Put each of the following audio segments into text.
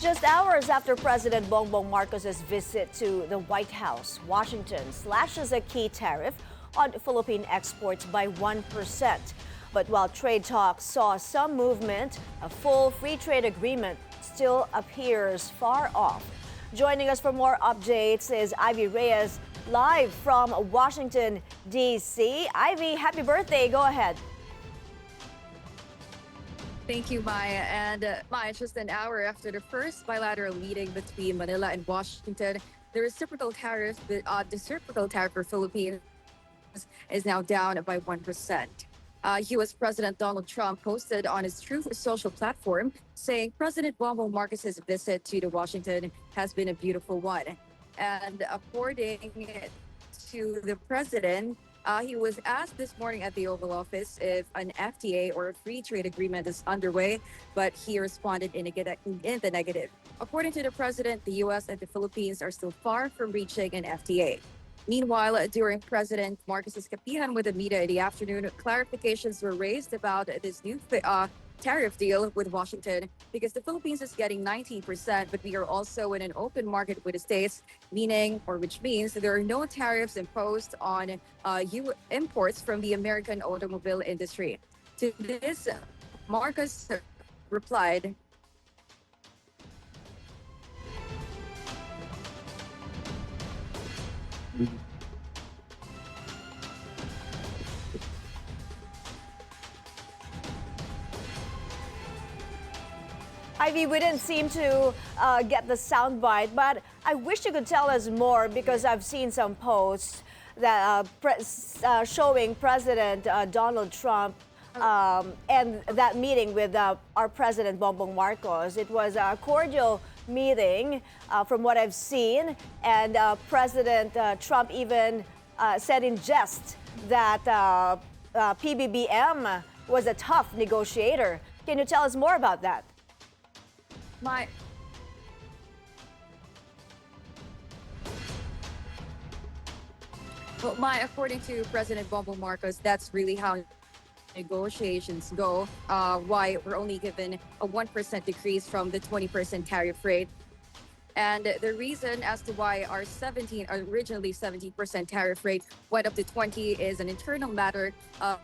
Just hours after President Bongbong Marcos' visit to the White House, Washington slashes a key tariff on Philippine exports by 1%. But while trade talks saw some movement, a full free trade agreement still appears far off. Joining us for more updates is Ivy Reyes, live from Washington, D.C. Ivy, happy birthday. Go ahead. Thank you, Maya. And Maya, just an hour after the first bilateral meeting between Manila and Washington, the reciprocal tariff for Philippines is now down by 1%. U.S. President Donald Trump posted on his Truth social platform saying President Bongbong Marcos' visit to the Washington has been a beautiful one. And according to the president, he was asked this morning at the Oval Office if an FTA or a free trade agreement is underway, but he responded in the negative. According to the president, the U.S. and the Philippines are still far from reaching an FTA. Meanwhile, during President Marcos's kapihan with the media in the afternoon, clarifications were raised about this new tariff deal with Washington because the Philippines is getting 19%, but we are also in an open market with the states, which means there are no tariffs imposed on imports from the American automobile industry. To this, Marcos replied, Ivy, we didn't seem to get the soundbite, but I wish you could tell us more because I've seen some posts that showing President Donald Trump and that meeting with our President Bongbong Marcos. It was a cordial meeting from what I've seen, and President Trump even said in jest that PBBM was a tough negotiator. Can you tell us more about that? My according to President Bongbong Marcos, that's really how negotiations go. Why we're only given a 1% decrease from the 20% tariff rate. And the reason as to why our originally 17% tariff rate went up to 20 is an internal matter of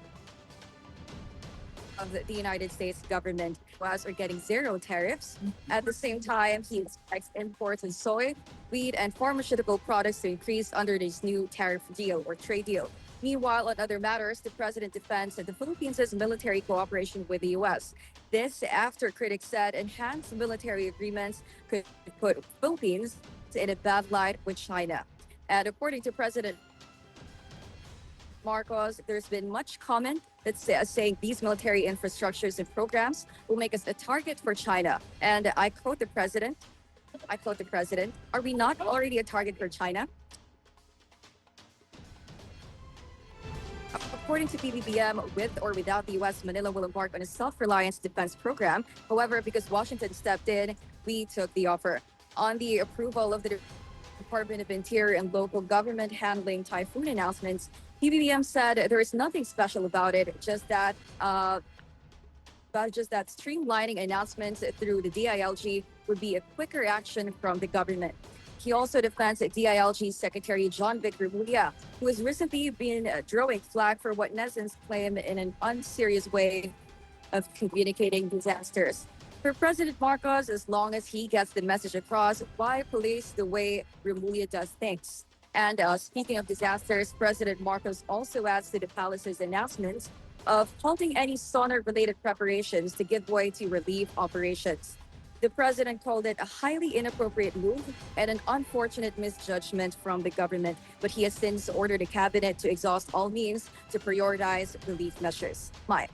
the United States government. US are getting zero tariffs. At the same time, he expects imports of soy, wheat, and pharmaceutical products to increase under this new tariff deal or trade deal. Meanwhile, on other matters, the president defends the Philippines' military cooperation with the U.S. This after critics said enhanced military agreements could put Philippines in a bad light with China. And according to President Marcos, there's been much comment that's saying these military infrastructures and programs will make us a target for China. And I quote the president, are we not already a target for China? According to PBBM, with or without the U.S., Manila will embark on a self-reliance defense program. However, because Washington stepped in, we took the offer. On the approval of the Department of Interior and local government handling typhoon announcements, PBBM said there is nothing special about it, just that streamlining announcements through the DILG would be a quicker action from the government. He also defends DILG Secretary John Vic Remulla, who has recently been drawing flag for what netizens claim in an unserious way of communicating disasters. For President Marcos, as long as he gets the message across, why police the way Remulla does things? And speaking of disasters, President Marcos also adds to the palace's announcements of halting any sonar-related preparations to give way to relief operations. The president called it a highly inappropriate move and an unfortunate misjudgment from the government, but he has since ordered the cabinet to exhaust all means to prioritize relief measures. Maya.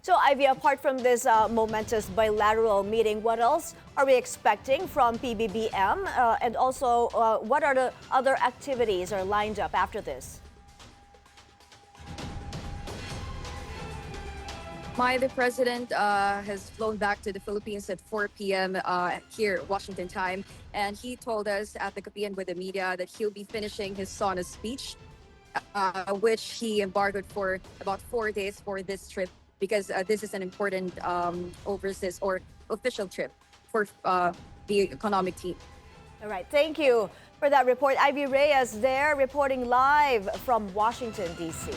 So, Ivy, apart from this momentous bilateral meeting, what else are we expecting from PBBM? And also, what are the other activities are lined up after this? The president has flown back to the Philippines at 4 p.m. Here, Washington time. And he told us at the kapihan with the media that he'll be finishing his sauna speech, which he embargoed for about 4 days for this trip because this is an important overseas or official trip. the economic team. All right, thank you for that report. Ivy Reyes there reporting live from Washington, D.C.